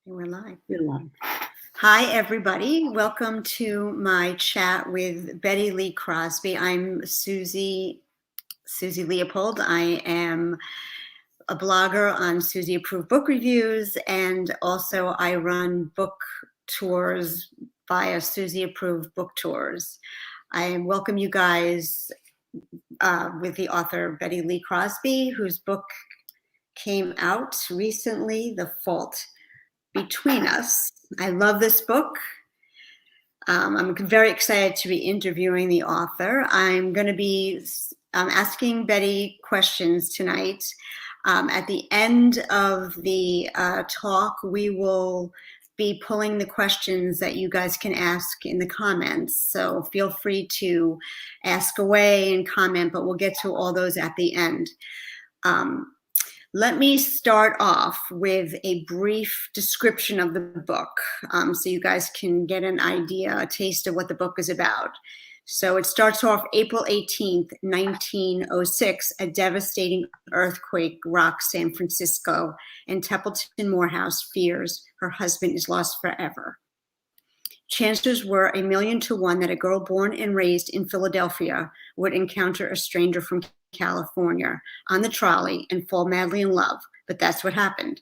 We're live. You're live. Hi, everybody. Welcome to my chat with Bette Lee Crosby. I'm Suzy Leopold. I am a blogger on Suzy Approved Book Reviews, and also I run book tours via Suzy Approved Book Tours. I welcome you guys with the author Bette Lee Crosby, whose book came out recently, The Fault Between Us. I love this book. I'm very excited to be interviewing the author. I'm going to be asking Bette questions tonight. At the end of the talk, we will be pulling the questions that you guys can ask in the comments. So feel free to ask away and comment, but we'll get to all those at the end. Let me start off with a brief description of the book so you guys can get an idea, a taste of what the book is about. So it starts off April 18th, 1906, a devastating earthquake rocks San Francisco, and Templeton Morehouse fears her husband is lost forever. Chances were 1,000,000 to 1 that a girl born and raised in Philadelphia would encounter a stranger from California on the trolley and fall madly in love, but that's what happened.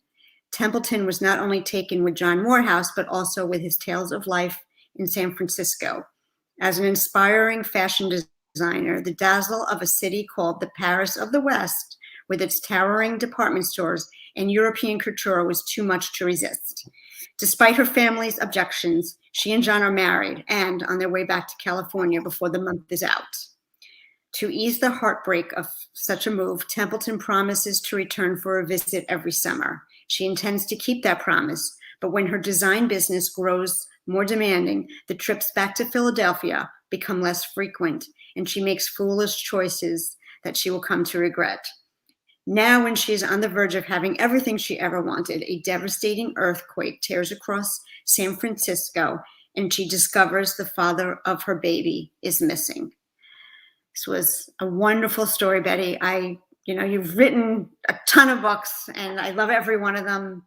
Templeton was not only taken with John Morehouse, but also with his tales of life in San Francisco. As an inspiring fashion designer, the dazzle of a city called the Paris of the West, with its towering department stores and European couture, was too much to resist. Despite her family's objections, she and John are married and on their way back to California before the month is out. To ease the heartbreak of such a move, Templeton promises to return for a visit every summer. She intends to keep that promise, but when her design business grows more demanding, the trips back to Philadelphia become less frequent, and she makes foolish choices that she will come to regret. Now, when she is on the verge of having everything she ever wanted, a devastating earthquake tears across San Francisco, and she discovers the father of her baby is missing. This was a wonderful story, Bette. You've written a ton of books, and I love every one of them.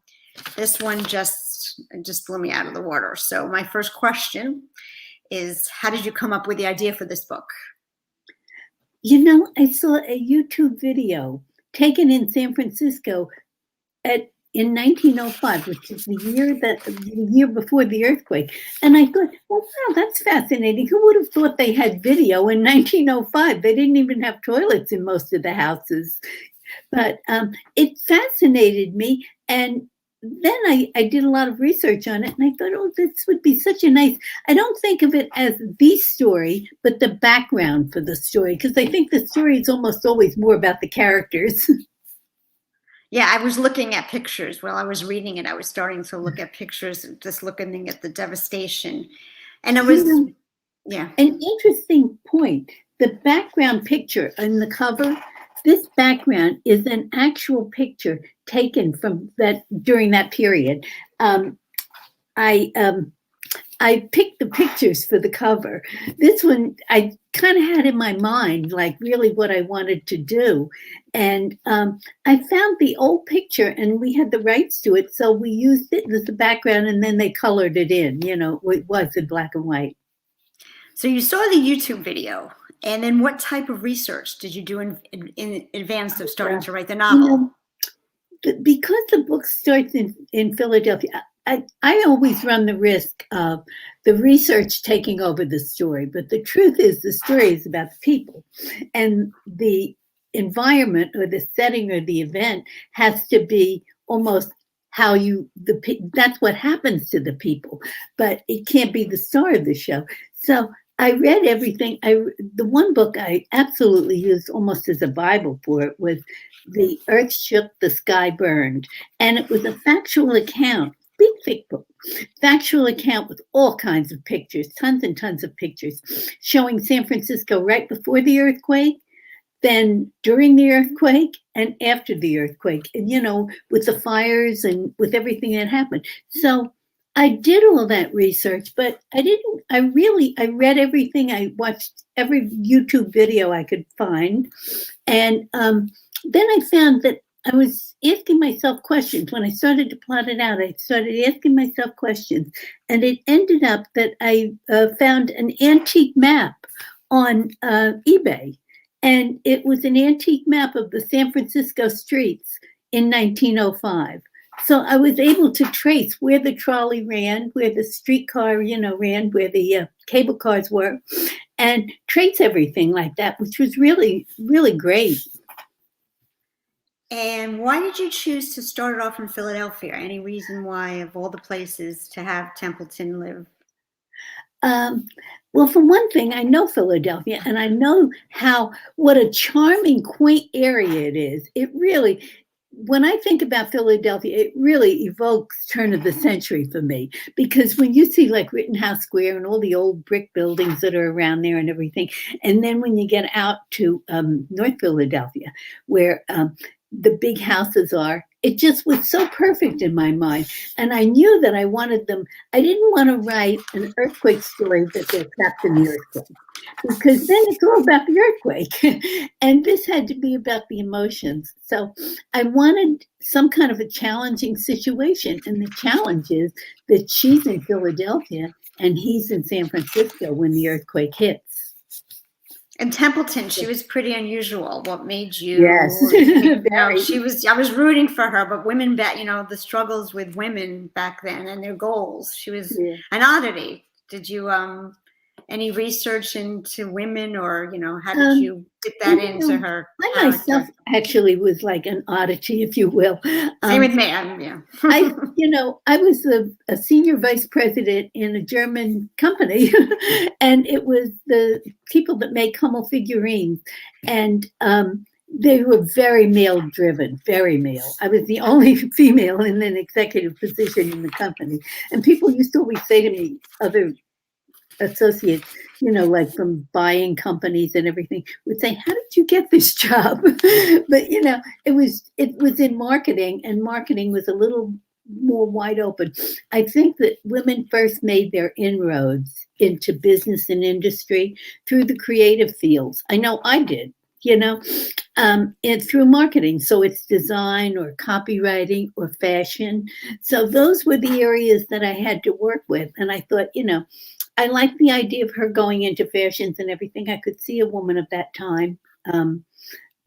This one just blew me out of the water. So my first question is, how did you come up with the idea for this book? I saw a YouTube video taken in San Francisco in 1905, which is the year before the earthquake. And I thought, well, wow, that's fascinating. Who would have thought they had video in 1905? They didn't even have toilets in most of the houses. But it fascinated me. And then I did a lot of research on it, and I thought, oh, this would be such a nice, I don't think of it as the story, but the background for the story, because I think the story is almost always more about the characters. Yeah, I was looking at pictures while I was reading it. I was starting to look at pictures, just looking at the devastation. And it was, yeah. An interesting point. The background picture on the cover, this background is an actual picture taken from during that period. I picked the pictures for the cover. This one, I kind of had in my mind, like really what I wanted to do. And I found the old picture, and we had the rights to it. So we used it as the background, and then they colored it in, it was in black and white. So you saw the YouTube video, and then what type of research did you do in advance of starting to write the novel? Because the book starts in Philadelphia, I always run the risk of the research taking over the story, but the truth is the story is about the people, and the environment or the setting or the event has to be almost how that's what happens to the people, but it can't be the star of the show. So I read everything. The one book I absolutely used almost as a Bible for it was The Earth Shook, the Sky Burned, and it was a factual account. Big, thick book, factual account with all kinds of pictures, tons and tons of pictures, showing San Francisco right before the earthquake, then during the earthquake, and after the earthquake, and with the fires and with everything that happened. So I did all that research, but I read everything. I watched every YouTube video I could find, and then I found that I was asking myself questions. When I started to plot it out, I started asking myself questions. And it ended up that I found an antique map on eBay. And it was an antique map of the San Francisco streets in 1905. So I was able to trace where the trolley ran, where the streetcar, ran, where the cable cars were, and trace everything like that, which was really, really great. And why did you choose to start it off in Philadelphia? Any reason why, of all the places to have Templeton live? Well, for one thing, I know Philadelphia, and I know what a charming, quaint area it is. It really, when I think about Philadelphia, it really evokes turn of the century for me, because when you see like Rittenhouse Square and all the old brick buildings that are around there and everything, and then when you get out to North Philadelphia, where the big houses are, it just was so perfect in my mind. And I knew that I wanted them. I didn't want to write an earthquake story that they're trapped in the earthquake, because then it's all about the earthquake. And this had to be about the emotions. So I wanted some kind of a challenging situation. And the challenge is that she's in Philadelphia and he's in San Francisco when the earthquake hits. And Templeton, she was pretty unusual. What made you? Yes, I was rooting for her, but women back, the struggles with women back then and their goals. She was an oddity. Did you any research into women, or how did you fit that into her? I myself actually was like an oddity, if you will. Same with me. I was a senior vice president in a German company, and it was the people that made Hummel figurines, and they were very male driven, very male. I was the only female in an executive position in the company, and people used to always say to me, other associates, like from buying companies and everything, would say, "How did you get this job?" But it was in marketing, and marketing was a little more wide open. I think that women first made their inroads into business and industry through the creative fields. I know I did. And through marketing. So it's design or copywriting or fashion. So those were the areas that I had to work with. And I thought, I liked the idea of her going into fashions and everything. I could see a woman of that time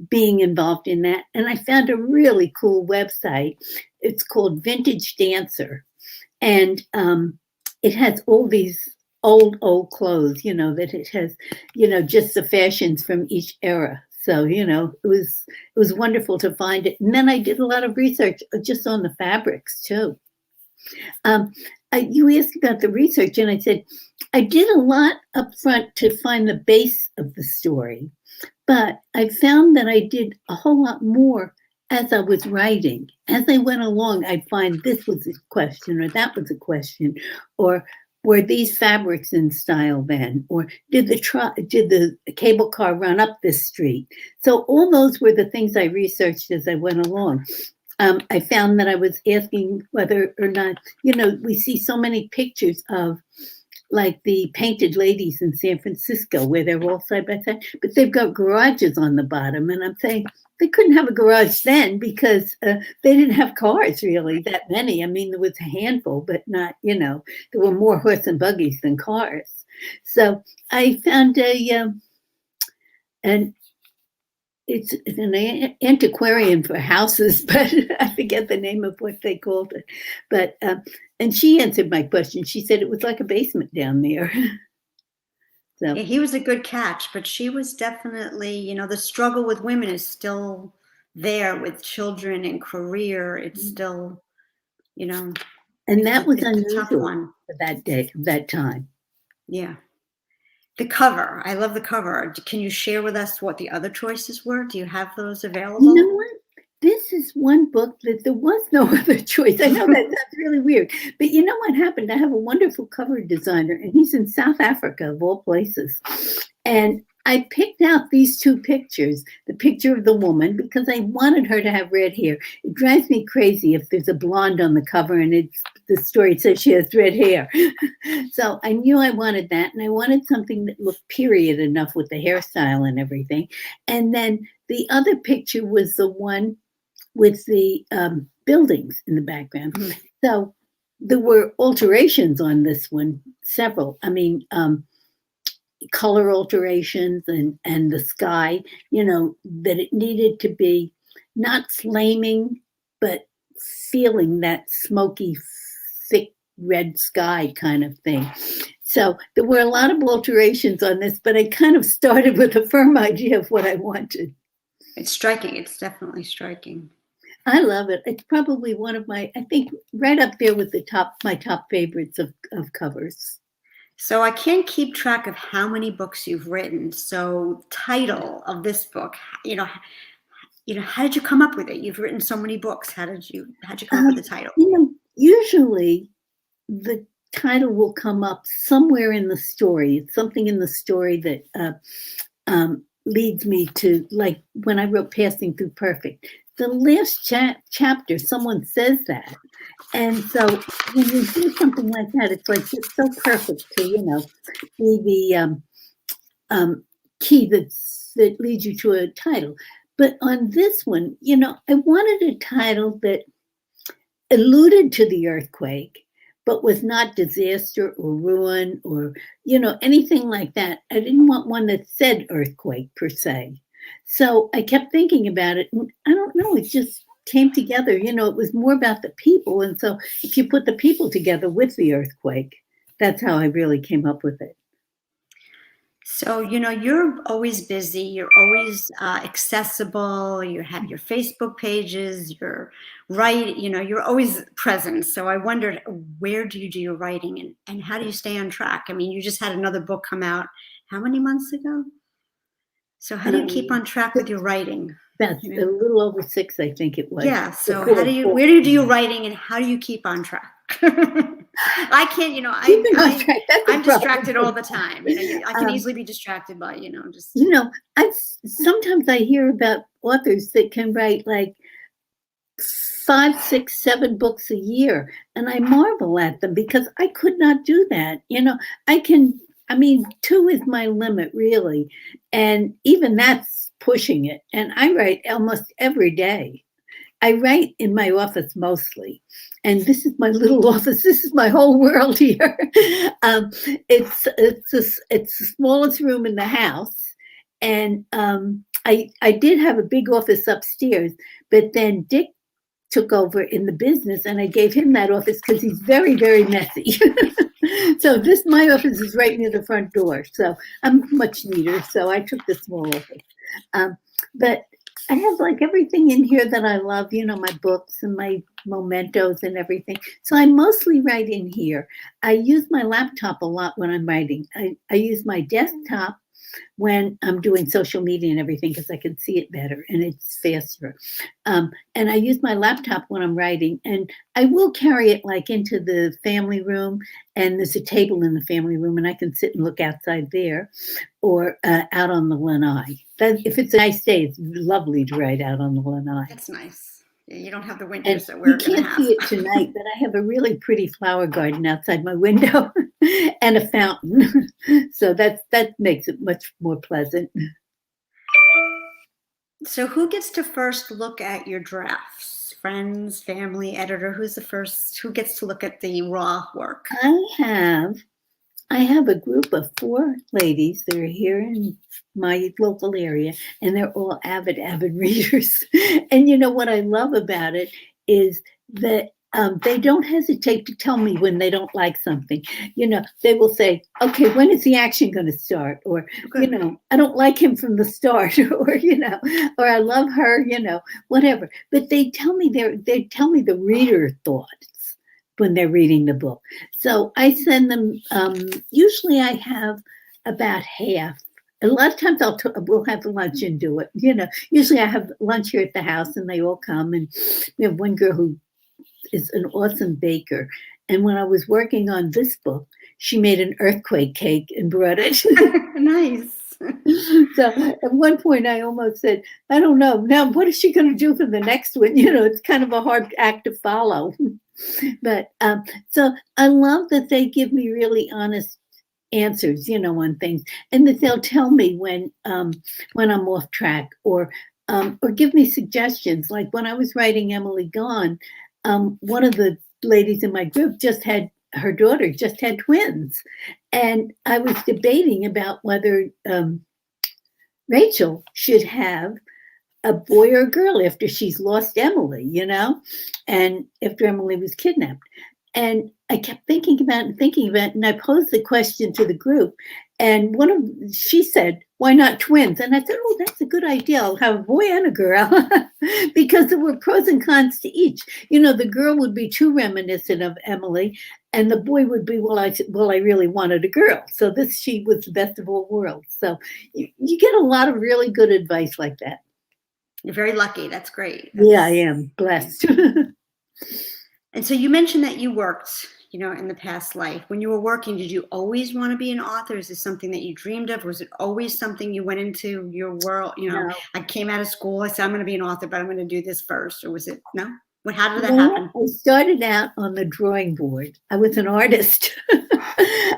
being involved in that. And I found a really cool website. It's called Vintage Dancer. And it has all these old clothes, that it has, just the fashions from each era. So, it was wonderful to find it. And then I did a lot of research just on the fabrics too. You asked about the research, and I said, I did a lot up front to find the base of the story, but I found that I did a whole lot more as I was writing. As I went along, I'd find this was a question, or that was a question, or were these fabrics in style then? Or did the cable car run up this street? So all those were the things I researched as I went along. I found that I was asking whether or not, we see so many pictures of like the painted ladies in San Francisco where they're all side by side, but they've got garages on the bottom. And I'm saying they couldn't have a garage then because they didn't have cars really that many. I mean, there was a handful, but not, there were more horse and buggies than cars. So I found it's an antiquarian for houses, but I forget the name of what they called it. But and she answered my question. She said it was like a basement down there. So yeah, he was a good catch, but she was definitely, the struggle with women is still there with children and career. It's still, and that was unusual for that day, that time. Yeah. The cover. I love the cover. Can you share with us what the other choices were? Do you have those available? You know what? This is one book that there was no other choice. I know that sounds really weird, but you know what happened? I have a wonderful cover designer, and he's in South Africa, of all places. And I picked out these two pictures, the picture of the woman, because I wanted her to have red hair. It drives me crazy if there's a blonde on the cover and the story says she has red hair. So I knew I wanted that, and I wanted something that looked period enough with the hairstyle and everything. And then the other picture was the one with the buildings in the background. Mhm. So there were alterations on this one, several. I mean, color alterations and the sky, that it needed to be not flaming, but feeling that smoky, thick red sky kind of thing. So there were a lot of alterations on this, but I kind of started with a firm idea of what I wanted. It's striking. It's definitely striking. I love it. It's probably one of my, I think, right up there with my top favorites of covers. So I can't keep track of how many books you've written. So title of this book, how did you come up with it? You've written so many books. How'd you come up with the title? Usually the title will come up somewhere in the story. It's something in the story that leads me to, like when I wrote Passing Through Perfect. The last chapter, someone says that. And so when you do something like that, it's like it's so perfect to, be the key that leads you to a title. But on this one, I wanted a title that alluded to the earthquake, but was not disaster or ruin or, anything like that. I didn't want one that said earthquake per se. So I kept thinking about it, and I don't know, it just came together. It was more about the people. And so if you put the people together with the earthquake, that's how I really came up with it. So, you're always busy. You're always accessible. You have your Facebook pages. You're you're always present. So I wondered, where do you do your writing and how do you stay on track? I mean, you just had another book come out how many months ago? So how do you keep on track with your writing? That's a little over 6, I think it was. Yeah. So where do you do your writing and how do you keep on track? I can't, I'm distracted all the time. I can easily be distracted by, just. Sometimes I hear about authors that can write like 5, 6, 7 books a year. And I marvel at them because I could not do that. I mean, 2 is my limit, really. And even that's pushing it. And I write almost every day. I write in my office mostly. And this is my little office. This is my whole world here. It's the smallest room in the house. And I did have a big office upstairs, but then Dick took over in the business and I gave him that office because he's very, very messy. So my office is right near the front door. So I'm much neater. So I took the small office. But I have like everything in here that I love, my books and my mementos and everything. So I mostly write in here. I use my laptop a lot when I'm writing. I use my desktop when I'm doing social media and everything because I can see it better and it's faster. And I use my laptop when I'm writing, and I will carry it like into the family room, and there's a table in the family room and I can sit and look outside there or out on the lanai. If it's a nice day, it's lovely to write out on the lanai. That's nice. Yeah, you don't have the winters that we're going to have. You can't see it tonight, but I have a really pretty flower garden outside my window and a fountain. So that makes it much more pleasant. So who gets to first look at your drafts? Friends, family, editor? Who gets to look at the raw work? I have a group of 4 ladies that are here in my local area, and they're all avid readers. And what I love about it is that they don't hesitate to tell me when they don't like something. They will say, okay, when is the action going to start? Or, I don't like him from the start, or, or I love her, whatever. But they tell me the reader thoughts when they're reading the book. So I send them, usually I have about half. A lot of times we'll have lunch and do it. Usually I have lunch here at the house and they all come, and we have one girl who is an awesome baker. And when I was working on this book, she made an earthquake cake and brought it. Nice. So at one point I almost said, I don't know, now what is she going to do for the next one? It's kind of a hard act to follow. But so I love that they give me really honest answers, on things, and that they'll tell me when I'm off track, or or give me suggestions. Like when I was writing Emily Gone, one of the ladies in my group her daughter just had twins. And I was debating about whether Rachel should have a boy or a girl after she's lost Emily, and after Emily was kidnapped. And I kept thinking about it, and I posed the question to the group. And she said, "Why not twins?" And I said, "Oh, that's a good idea. I'll have a boy and a girl," because there were pros and cons to each. The girl would be too reminiscent of Emily, and the boy would be, well, I really wanted a girl. So she was the best of all worlds. So you get a lot of really good advice like that. You're very lucky. That's great. Yeah, I am blessed. And so you mentioned that you worked, in the past life. When you were working, did you always want to be an author? Is this something that you dreamed of? Was it always something you went into your world? No. I came out of school, I said, I'm going to be an author, but I'm going to do this first. Or was it, no? How did that happen? I started out on the drawing board. I was an artist.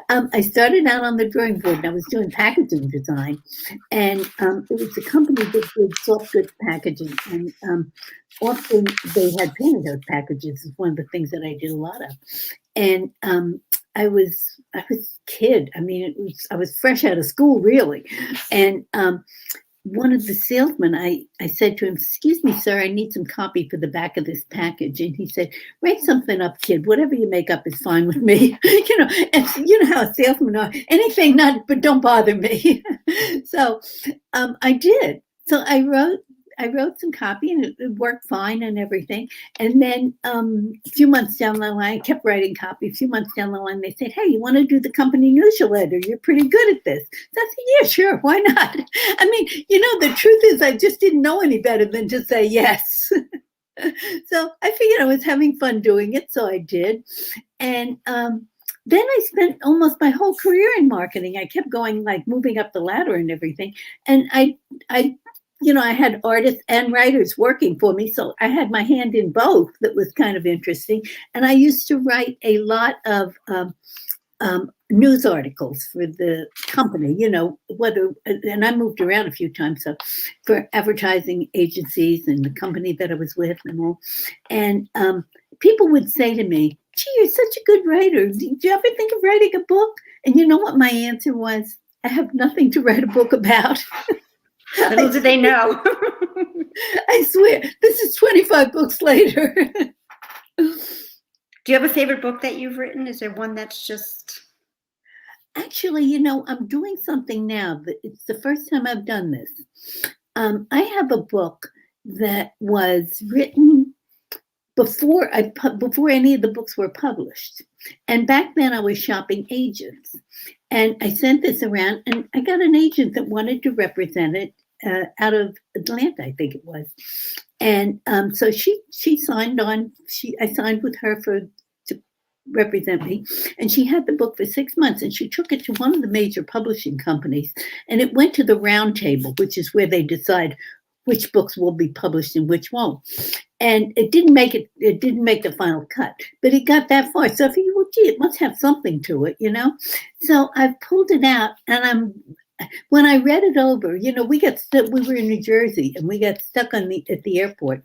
I started out on the drawing board, and I was doing packaging design. And it was a company that did soft goods packaging. And often they had pantyhose packages. Is one of the things that I did a lot of. And I was a kid. I mean, I was fresh out of school, really. And one of the salesmen, I said to him, "Excuse me, sir, I need some copy for the back of this package." And he said, "Write something up, kid. Whatever you make up is fine with me." And you know how salesmen are. Anything, but don't bother me. So I did. So I wrote some copy, and it worked fine and everything. And then a few months down the line, I kept writing copy. A few months down the line, they said, "Hey, you want to do the company newsletter? You're pretty good at this." So I said, "Yeah, sure. Why not?" I mean, the truth is I just didn't know any better than to say yes. So I figured I was having fun doing it, so I did. And then I spent almost my whole career in marketing. I kept going, like moving up the ladder and everything. And I had artists and writers working for me, so I had my hand in both. That was kind of interesting. And I used to write a lot of news articles for the company, and I moved around a few times, so for advertising agencies and the company that I was with and all. And people would say to me, "Gee, you're such a good writer. Did you ever think of writing a book?" And you know what my answer was? I have nothing to write a book about. Little did they know. I swear, this is 25 books later. Do you have a favorite book that you've written? Is there one that's just... Actually, I'm doing something now. It's the first time I've done this. I have a book that was written before any of the books were published. And back then I was shopping agents. And I sent this around, and I got an agent that wanted to represent it out of Atlanta, I think it was. And so she signed on. I signed with her to represent me, and she had the book for 6 months, and she took it to one of the major publishing companies, and it went to the round table, which is where they decide which books will be published and which won't. And it didn't make the final cut, but it got that far. So I figured, well, gee, it must have something to it, So I've pulled it out, and when I read it over, we were in New Jersey, and we got stuck at the airport,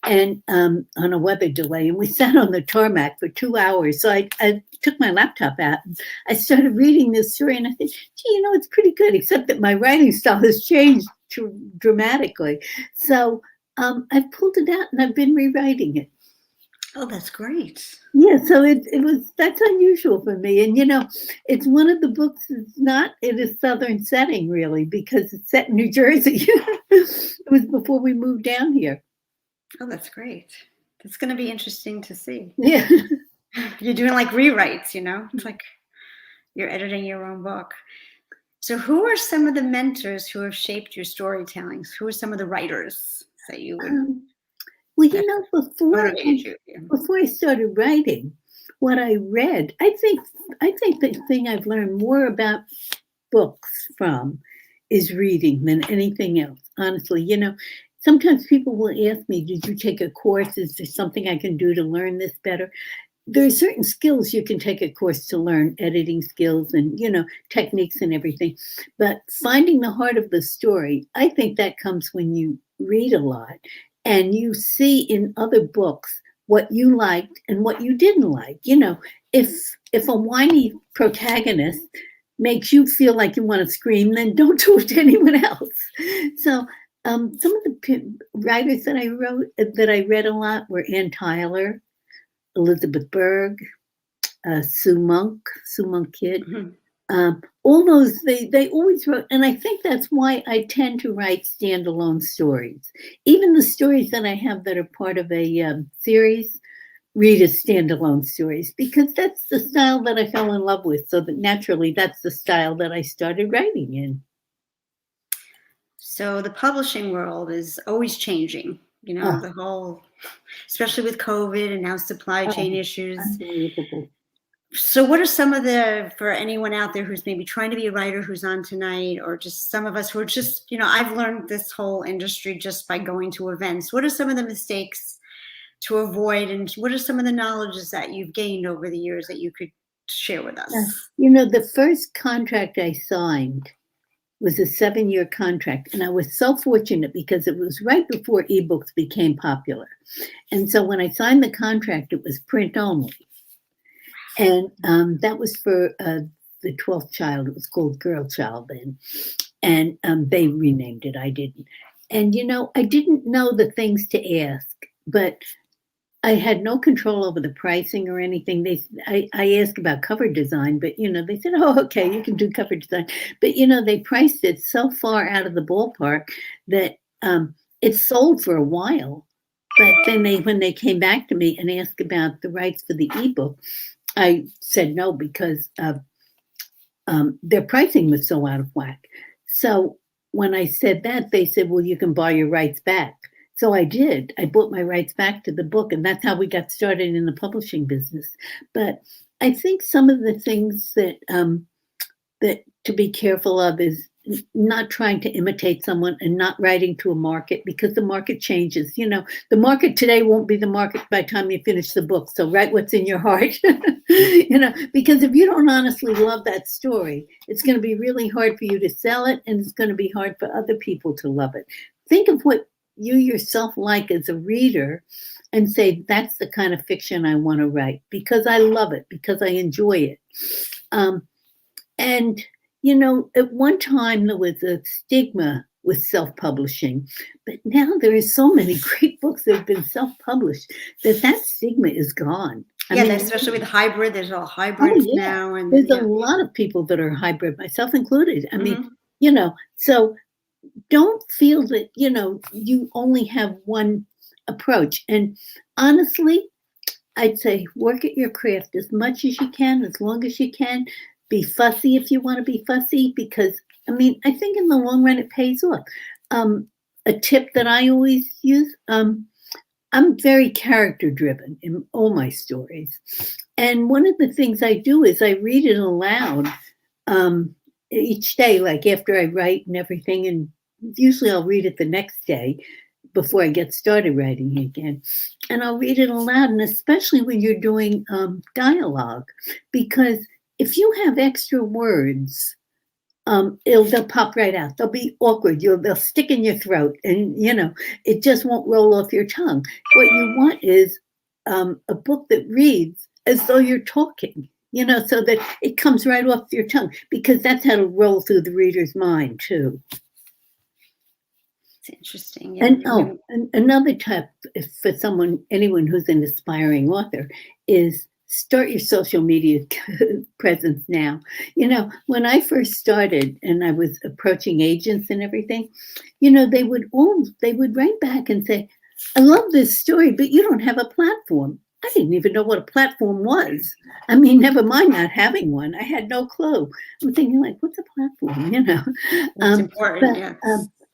and on a weather delay, and we sat on the tarmac for 2 hours. So I took my laptop out, and I started reading this story, and I said, gee, it's pretty good, except that my writing style has changed dramatically. So I've pulled it out, and I've been rewriting it. Oh, that's great. Yeah, so that's unusual for me. And, it's one of the books that's not in a Southern setting, really, because it's set in New Jersey. It was before we moved down here. Oh, that's great. It's going to be interesting to see. Yeah. You're doing like rewrites, It's like you're editing your own book. So who are some of the mentors who have shaped your storytelling? Who are some of the writers that you would... Well, before I started writing, what I read, I think the thing I've learned more about books from is reading than anything else. Honestly, sometimes people will ask me, "Did you take a course? Is there something I can do to learn this better?" there are certain skills you can take a course to learn, editing skills and, techniques and everything. But finding the heart of the story, I think that comes when you read a lot and you see in other books what you liked and what you didn't like. If a whiny protagonist makes you feel like you want to scream, then don't do it to anyone else. So some of the writers that I read a lot were Ann Tyler, Elizabeth Berg, Sue Monk Kidd. Mm-hmm. All those, they always wrote, and I think that's why I tend to write standalone stories. Even the stories that I have that are part of a series, read as standalone stories, because that's the style that I fell in love with. So that naturally, that's the style that I started writing in. So the publishing world is always changing, the whole, especially with COVID and now supply chain issues. Unbelievable. So what are some of for anyone out there who's maybe trying to be a writer who's on tonight, or just some of us who are just, I've learned this whole industry just by going to events. What are some of the mistakes to avoid, and what are some of the knowledges that you've gained over the years that you could share with us? The first contract I signed was a 7-year contract, and I was so fortunate because it was right before ebooks became popular. And so when I signed the contract, it was print only. And that was for the 12th child. It was called Girl Child then. And they renamed it. I didn't. And, I didn't know the things to ask, but I had no control over the pricing or anything. I asked about cover design, but, they said, oh, okay, you can do cover design. But, they priced it so far out of the ballpark that it sold for a while. But then when they came back to me and asked about the rights for the ebook, I said no, because their pricing was so out of whack. So when I said that, they said, well, you can buy your rights back. So I did. I bought my rights back to the book, and that's how we got started in the publishing business. But I think some of the things that to be careful of is not trying to imitate someone and not writing to a market, because the market changes. The market today won't be the market by the time you finish the book. So write what's in your heart, because if you don't honestly love that story, it's going to be really hard for you to sell it, and it's going to be hard for other people to love it. Think of what you yourself like as a reader and say, that's the kind of fiction I want to write because I love it, because I enjoy it. And at one time there was a stigma with self-publishing, but now there are so many great books that have been self-published that stigma is gone. I mean, especially with hybrid, there's all hybrids now. And there's a lot of people that are hybrid, myself included. I mean, so don't feel that, you only have one approach. And honestly, I'd say work at your craft as much as you can, as long as you can. Be fussy if you want to be fussy, because, I think in the long run, it pays off. A tip that I always use, I'm very character driven in all my stories. And one of the things I do is I read it aloud each day, like after I write and everything. And usually I'll read it the next day before I get started writing again. And I'll read it aloud, and especially when you're doing dialogue, because if you have extra words, they'll pop right out. They'll be awkward. They'll stick in your throat, and it just won't roll off your tongue. What you want is a book that reads as though you're talking, so that it comes right off your tongue, because that's how it'll roll through the reader's mind too. It's interesting. Yeah. And another tip for anyone who's an aspiring author is start your social media presence now. When I first started and I was approaching agents and everything, they would write back and say, I love this story, but you don't have a platform. I didn't even know what a platform was. Never mind not having one. I had no clue. I'm thinking, like, what's a platform? It's important.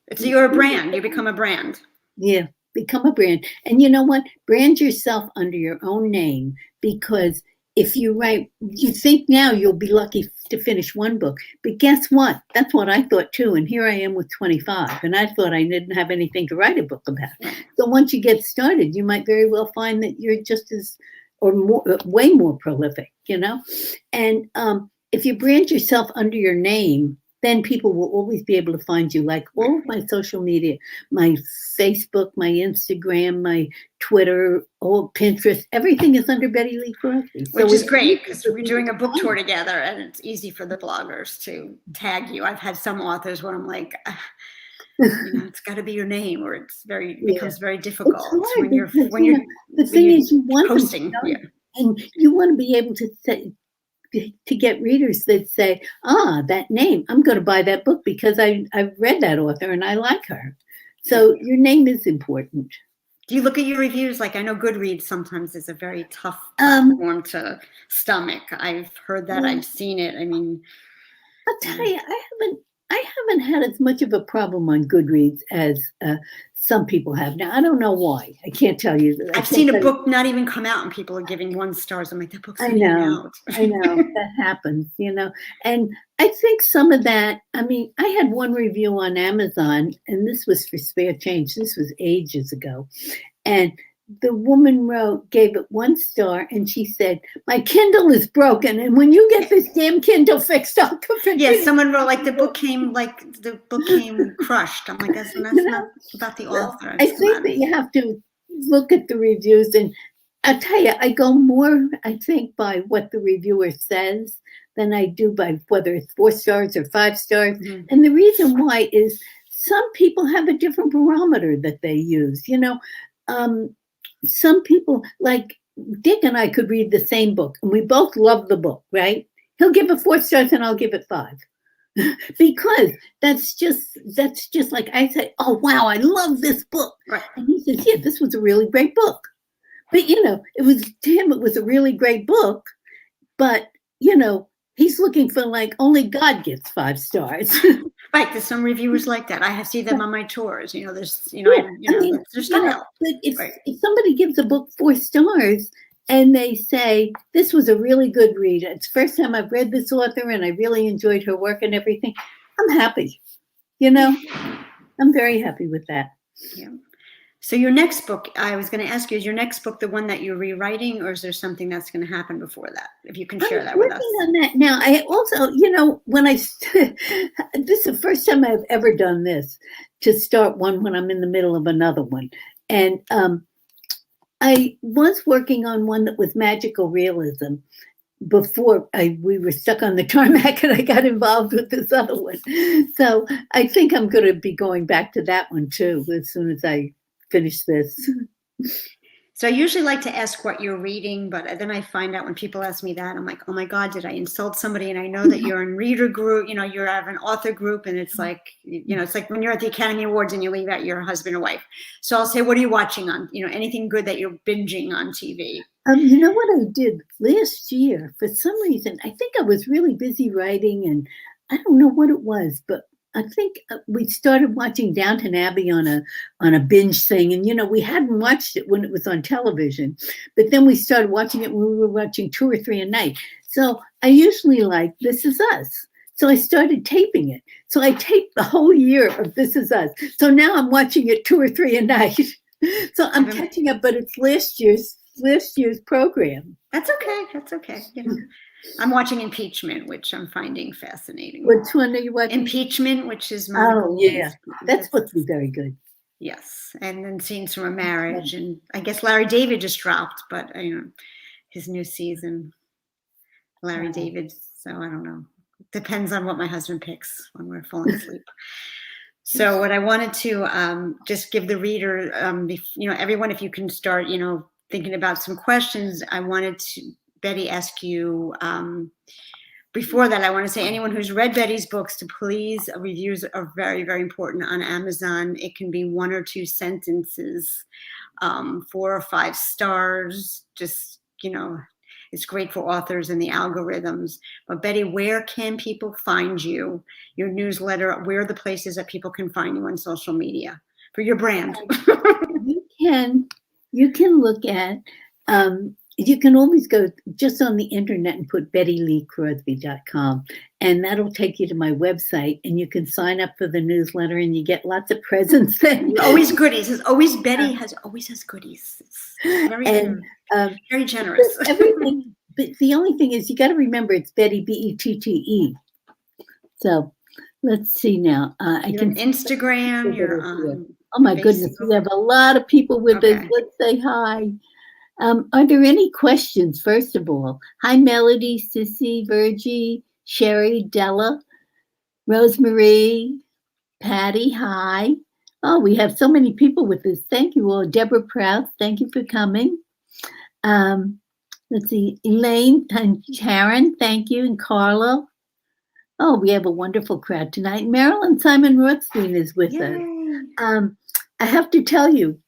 But, you're a brand. You become a brand. Yeah, become a brand. And you know what? Brand yourself under your own name, because if you write, you think now you'll be lucky to finish one book. But guess what? That's what I thought too. And here I am with 25. And I thought I didn't have anything to write a book about. So once you get started, you might very well find that you're just as or more, way more prolific, And if you brand yourself under your name, then people will always be able to find you. Like all of my social media, my Facebook, my Instagram, my Twitter, all Pinterest, everything is under Bette Lee Crosby. Which is great because we're doing a book tour together, and it's easy for the bloggers to tag you. I've had some authors where I'm like, it's got to be your name, or it's becomes very difficult when you're the thing is you want posting, and you want to be able to say, to get readers that say, that name, I'm going to buy that book because I've read that author and I like her. So your name is important. Do you look at your reviews? Like, I know Goodreads sometimes is a very tough platform to stomach. I've heard that. I've seen it. I mean, I'll tell you, I haven't had as much of a problem on Goodreads as some people have. Now, I don't know why. I can't tell you. I've seen a book not even come out and people are giving 1 star. I'm like, that book's not out. I know. That happens, And I think some of that, I mean, I had one review on Amazon, and this was for spare change. This was ages ago. And the woman gave it 1 star, and she said, my Kindle is broken, and when you get this damn Kindle fixed, I'll come for Yeah, someone wrote the book came crushed. I'm like, that's not about the author. I think that you have to look at the reviews, and I'll tell you, I go more, I think, by what the reviewer says than I do by whether it's 4 stars or 5 stars. Mm-hmm. And the reason why is some people have a different barometer that they use, Some people, like Dick and I, could read the same book, and we both love the book, right? He'll give it 4 stars, and I'll give it 5, because that's just like I say, oh wow, I love this book, right? And he says, yeah, this was a really great book, but it was to him, it was a really great book, but he's looking for only God gets 5 stars. Right, there's some reviewers like that. I see them on my tours. There's, their style. But if somebody gives a book 4 stars and they say, this was a really good read, it's the first time I've read this author and I really enjoyed her work and everything, I'm happy. I'm very happy with that. Yeah. So your next book, I was going to ask you, is your next book the one that you're rewriting, or is there something that's going to happen before that? If you can share that with us. I'm working on that now. I also, when this is the first time I've ever done this, to start one when I'm in the middle of another one. And I was working on one that was magical realism before we were stuck on the tarmac and I got involved with this other one. So I think I'm going to be going back to that one too, as soon as I finish this. So I usually like to ask what you're reading, but then I find out when people ask me that, I'm like, oh my God, did I insult somebody? And I know that you're in reader group, you're at an author group, and it's like, it's like when you're at the Academy Awards and you leave out your husband or wife. So I'll say, what are you watching on, anything good that you're binging on TV? You know what I did last year? For some reason, I think I was really busy writing, and I don't know what it was, but I think we started watching Downton Abbey on a binge thing, and we hadn't watched it when it was on television, but then we started watching it when we were watching 2 or 3 a night. So I usually like This Is Us. So I started taping it. So I taped the whole year of This Is Us. So now I'm watching it 2 or 3 a night. So I'm catching up, but it's last year's program. That's okay. That's okay. I'm watching Impeachment, which I'm finding fascinating. Which one are you watching? Impeachment, which is that's supposed to be very good. Yes, and then Scenes from a Marriage, and I guess Larry David just dropped, but his new season, Larry David. So I don't know. Depends on what my husband picks when we're falling asleep. So what I wanted to just give the reader, everyone, if you can start, thinking about some questions. I wanted to, Betty, ask you, before that, I want to say anyone who's read Betty's books to please, reviews are very, very important on Amazon. It can be 1 or 2 sentences, 4 or 5 stars, just, it's great for authors and the algorithms. But Betty, where can people find you, your newsletter? Where are the places that people can find you on social media for your brand? You can look at you can always go just on the internet and put BetteLeeCrosby.com, and that'll take you to my website, and you can sign up for the newsletter, and you get lots of presents. Always goodies. It's always Betty always has goodies. It's very generous. But everything. But the only thing is, you got to remember it's Betty, Bette. So let's see now. I You're can on Instagram. You're on. Oh my Facebook. goodness, we have a lot of people with us. Let's say hi. Are there any questions, first of all? Hi, Melody, Sissy, Virgie, Sherry, Della, Rosemary, Patty, hi. Oh, we have so many people with us. Thank you all. Deborah Prout, thank you for coming. Let's see, Elaine and Karen, thank you, and Carla. Oh, we have a wonderful crowd tonight. Marilyn Simon Rothstein is with us. I have to tell you,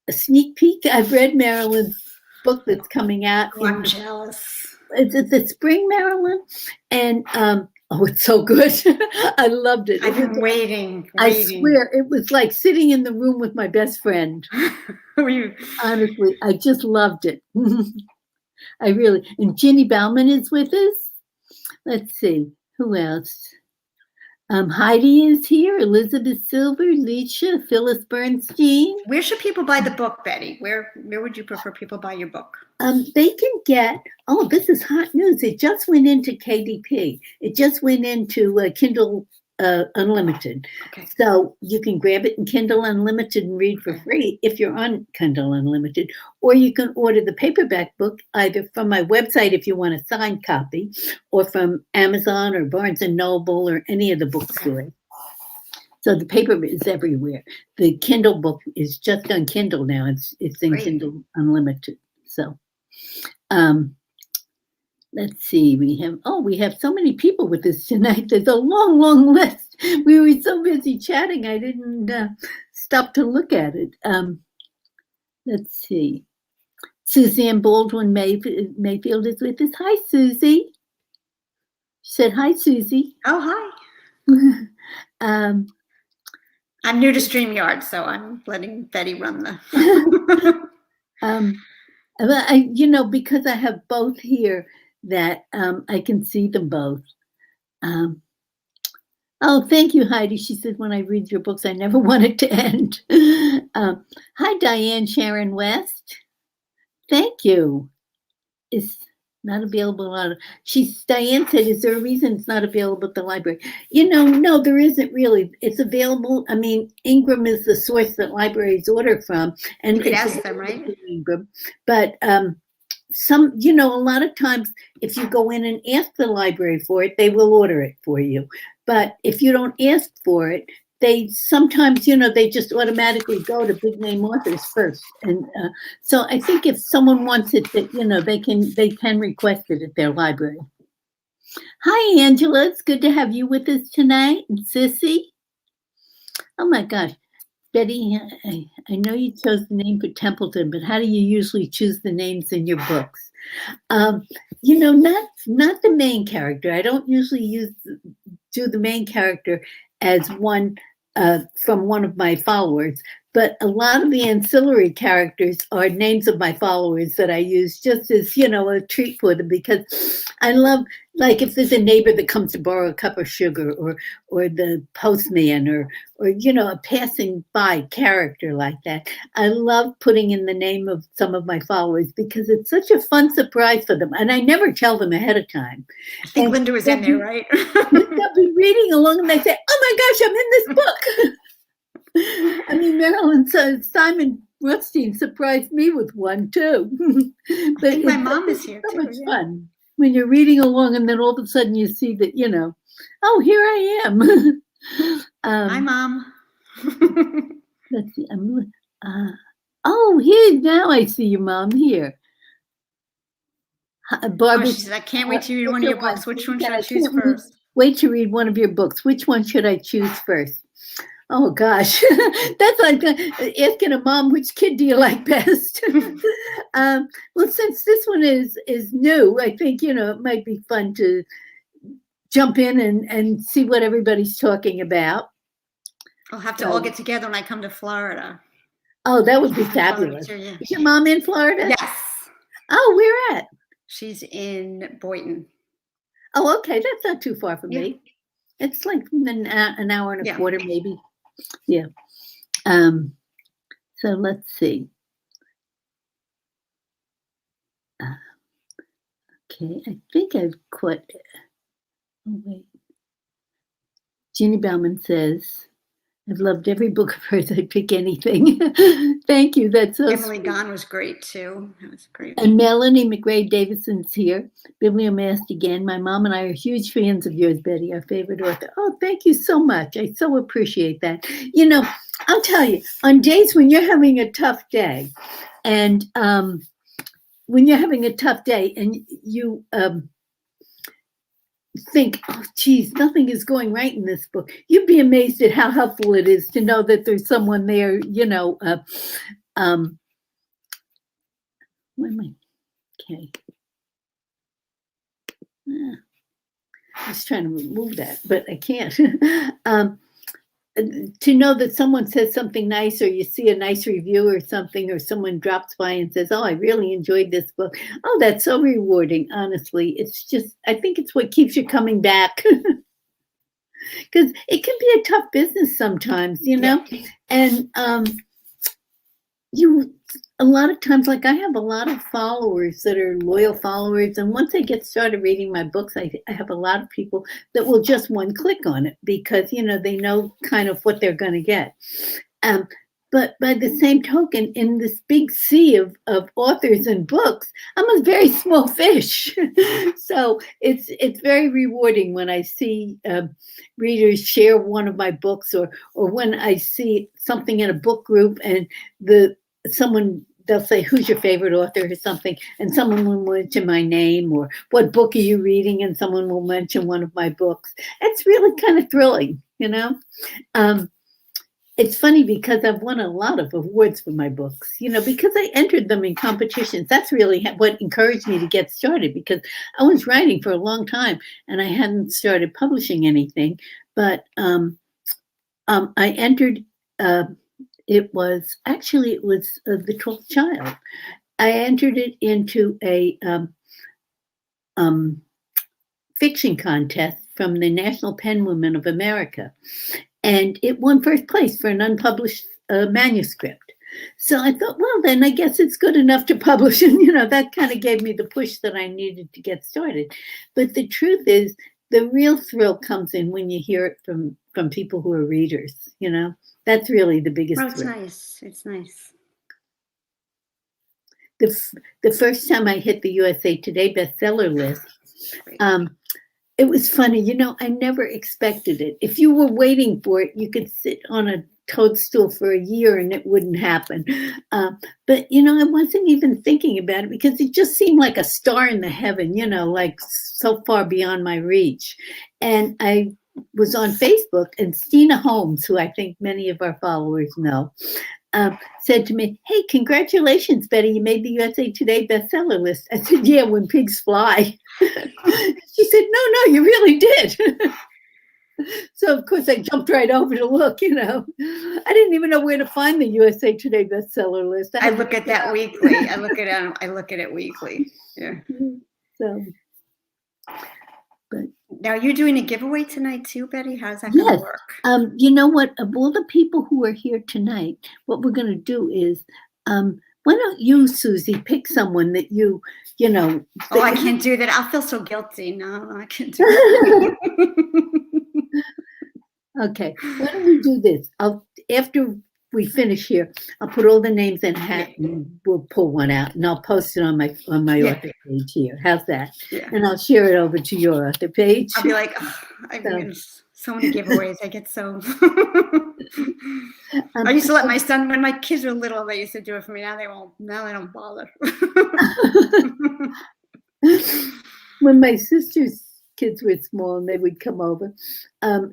a sneak peek. I've read Marilyn's book that's coming out. Oh, I'm jealous. It's the spring, Marilyn, and oh, it's so good. I loved it. I've been waiting. I swear, it was like sitting in the room with my best friend. Honestly, I just loved it. I really. And Ginny Bauman is with us. Let's see who else. Heidi is here, Elizabeth Silver, Leisha, Phyllis Bernstein. Where should people buy the book, Betty? Where would you prefer people buy your book? They can get, oh, this is hot news. It just went into KDP. It just went into Kindle Unlimited. Okay. So you can grab it in Kindle Unlimited and read for free if you're on Kindle Unlimited, or you can order the paperback book either from my website if you want a signed copy, or from Amazon or Barnes and Noble or any of the bookstores. So the paper is everywhere. The Kindle book is just on Kindle now. It's in Great. Kindle Unlimited. So let's see. We have so many people with us tonight. There's a long, long list. We were so busy chatting, I didn't stop to look at it. Let's see. Suzanne Baldwin Mayfield is with us. Hi, Susie. She said, hi, Susie. Oh, hi. I'm new to StreamYard, so I'm letting Betty run the. Because I have both here, that I can see them both. Oh, thank you, Heidi. She said, when I read your books, I never want it to end. Hi, Diane Sharon West. Thank you. It's not available. Diane said, is there a reason it's not available at the library? No, there isn't really. It's available. I mean, Ingram is the source that libraries order from. And you could ask them, right? Ingram. But a lot of times if you go in and ask the library for it, they will order it for you. But if you don't ask for it, they sometimes, they just automatically go to big name authors first. And so I think if someone wants it, that, they can request it at their library. Hi, Angela. It's good to have you with us tonight. And Sissy. Oh my gosh. Betty, I know you chose the name for Templeton, but how do you usually choose the names in your books? Not the main character. I don't usually do the main character as one from one of my followers, but a lot of the ancillary characters are names of my followers that I use just as, a treat for them, because I love, like, if there's a neighbor that comes to borrow a cup of sugar, or the postman, or a passing by character like that. I love putting in the name of some of my followers because it's such a fun surprise for them. And I never tell them ahead of time. I think Linda was in there, right? They'll be reading along and they say, oh my gosh, I'm in this book. I mean, Marilyn says Simon Rothstein surprised me with one too. But I think my mom is here so too. much fun when you're reading along and then all of a sudden you see that, oh, here I am. Hi, Mom. Let's see. Here now I see you, Mom. Here. Barbara, she said, I can't wait to read one of your books. Which one should I choose first? Wait to read one of your books. Which one should I choose first? Oh gosh, that's like asking a mom, which kid do you like best? Well, since this one is new, I think, it might be fun to jump in and see what everybody's talking about. I'll have to all get together when I come to Florida. Oh, that would be fabulous. Too, yeah. Is your mom in Florida? Yes. Oh, where at? She's in Boynton. Oh, okay. That's not too far from Yeah. me. It's like an hour and a Yeah. quarter, maybe. Yeah. So let's see. Okay, I think I've quit. Oh, wait. Jeannie Bauman says, I've loved every book of hers. I'd pick anything. Thank you. That's so Emily sweet. Gone was great too. That was great. And Melanie McRae Davidson's here. Bibliomast again. My mom and I are huge fans of yours, Betty, our favorite author. Oh, thank you so much. I so appreciate that. You know, I'll tell you, on days when you're having a tough day, and when you're having a tough day and you think, oh, geez, nothing is going right in this book, you'd be amazed at how helpful it is to know that there's someone there, you know. Where am I? Okay. I was trying to remove that, but I can't. To know that someone says something nice, or you see a nice review or something, or someone drops by and says, oh, I really enjoyed this book. Oh, that's so rewarding, honestly. It's just, I think it's what keeps you coming back. Because it can be a tough business sometimes, you know? Yeah. And a lot of times, like I have a lot of followers that are loyal followers, and once they get started reading my books, I have a lot of people that will just one click on it because, you know, they know kind of what they're going to get. But by the same token, in this big sea of authors and books, I'm a very small fish. So it's very rewarding when I see readers share one of my books, or when I see something in a book group and they'll say, who's your favorite author or something, and someone will mention my name, or what book are you reading, and someone will mention one of my books. It's really kind of thrilling, you know. It's funny because I've won a lot of awards for my books, you know, because I entered them in competitions. That's really what encouraged me to get started, because I was writing for a long time and I hadn't started publishing anything. But I entered, it was The 12th Child. I entered it into a fiction contest from the National Pen Women of America. And it won first place for an unpublished manuscript. So I thought, well, then I guess it's good enough to publish. And, you know, that kind of gave me the push that I needed to get started. But the truth is, the real thrill comes in when you hear it from people who are readers, you know. That's really the biggest thrill. It's nice. It's nice. The first time I hit the USA Today bestseller list, it was funny, you know, I never expected it. If you were waiting for it, you could sit on a toadstool for a year and it wouldn't happen. But, you know, I wasn't even thinking about it because it just seemed like a star in the heaven, you know, like so far beyond my reach. And I was on Facebook, and Stina Holmes, who I think many of our followers know, said to me, hey, congratulations, Betty, you made the USA Today bestseller list. I said, yeah, when pigs fly. She said, no, you really did. So, of course, I jumped right over to look, you know. I didn't even know where to find the USA Today bestseller list. I look at that weekly. I look at it weekly. Yeah. So, but now you're doing a giveaway tonight too, Betty? How's that going to work? You know what? Of all the people who are here tonight, what we're going to do is, why don't you, Suzy, pick someone that you know. Oh, I can't do that. I'll feel so guilty. No, I can't do that. Okay, why don't we do this? After we finish here, I'll put all the names in a hat and we'll pull one out, and I'll post it on my author page here. How's that? Yeah. And I'll share it over to your author page. I'll be like, oh, I've been so many giveaways. I get so. I used to let my son, when my kids were little, they used to do it for me. Now they won't. Now they don't bother. When my sister's kids were small and they would come over,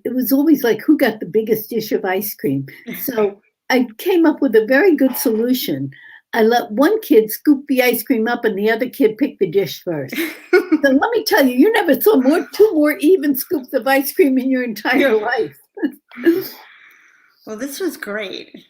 it was always like, who got the biggest dish of ice cream? So I came up with a very good solution. I let one kid scoop the ice cream up and the other kid pick the dish first. So let me tell you, you never saw two more even scoops of ice cream in your entire life. Well, this was great. This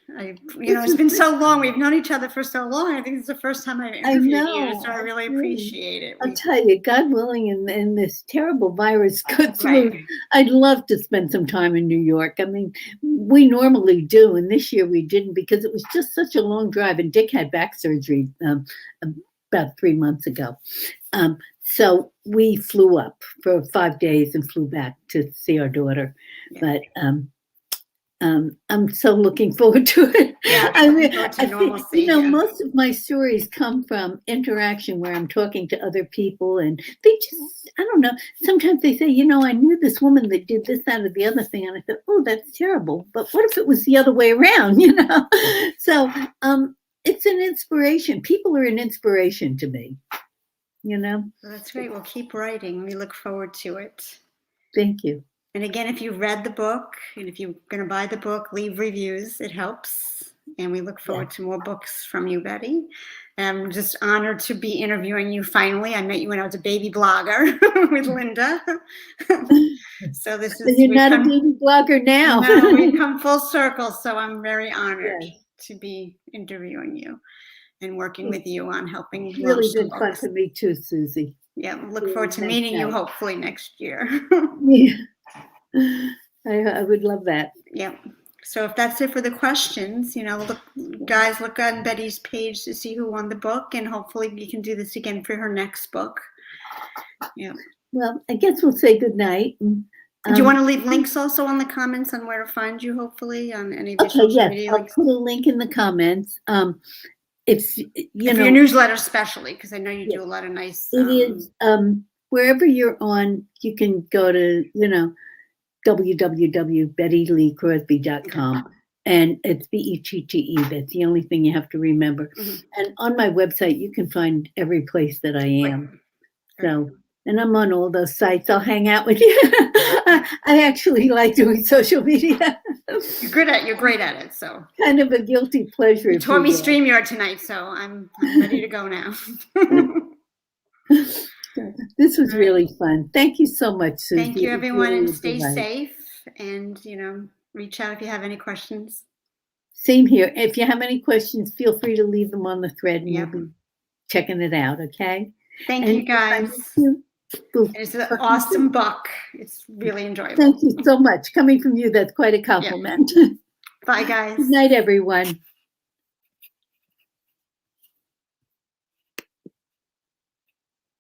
It's was been so long. We've known each other for so long. I think it's the first time I've I interviewed you, know. so I really appreciate it. I'll tell you, God willing, and this terrible virus goes through, Right. I'd love to spend some time in New York. I mean, we normally do, and this year we didn't because it was just such a long drive. And Dick had back surgery about 3 months ago. So we flew up for 5 days and flew back to see our daughter. Yeah. But I'm so looking forward to it. Yeah, I mean, looking forward to I think, normalcy, you know, yeah. most of my stories come from interaction where I'm talking to other people, and they just, I don't know. Sometimes they say, you know, I knew this woman that did this, that, or the other thing, and I thought, oh, that's terrible. But what if it was the other way around? You know, so it's an inspiration. People are an inspiration to me. You know. Well, that's great. We'll keep writing. We look forward to it. Thank you. And again, if you read the book and if you're going to buy the book, leave reviews. It helps. And we look forward to more books from you, Betty. I'm just honored to be interviewing you finally. I met you when I was a baby blogger with Linda. So this is. You're not a baby blogger now. No, we've come full circle. So I'm very honored to be interviewing you and working with you on helping. It's really been fun to meet too, Suzy. Yeah, look forward to meeting you hopefully next year. Yeah. I would love that. Yeah. So if that's it for the questions, you know, look on Betty's page to see who won the book, and hopefully we can do this again for her next book. Yeah. Well, I guess we'll say good night. Do you want to leave links also on the comments on where to find you, hopefully, on any of your social media links? I'll put a link in the comments. It's for your newsletter especially, because I know you do a lot of nice. It is wherever you're on, you can go to www.bettyleecrosby.com, and it's BETTE. That's the only thing you have to remember. Mm-hmm. And on my website, you can find every place that I am. So, and I'm on all those sites. I'll hang out with you. I actually like doing social media. You're great at it. So kind of a guilty pleasure. You taught me StreamYard tonight, so I'm ready to go now. This was really fun. Thank you so much, Suzy. Thank you, everyone, and stay safe. And reach out if you have any questions. Same here. If you have any questions, feel free to leave them on the thread, and we'll be checking it out. Okay. Thank you, guys. It's an awesome book. It's really enjoyable. Thank you so much. Coming from you, that's quite a compliment. Bye, guys. Good night, everyone.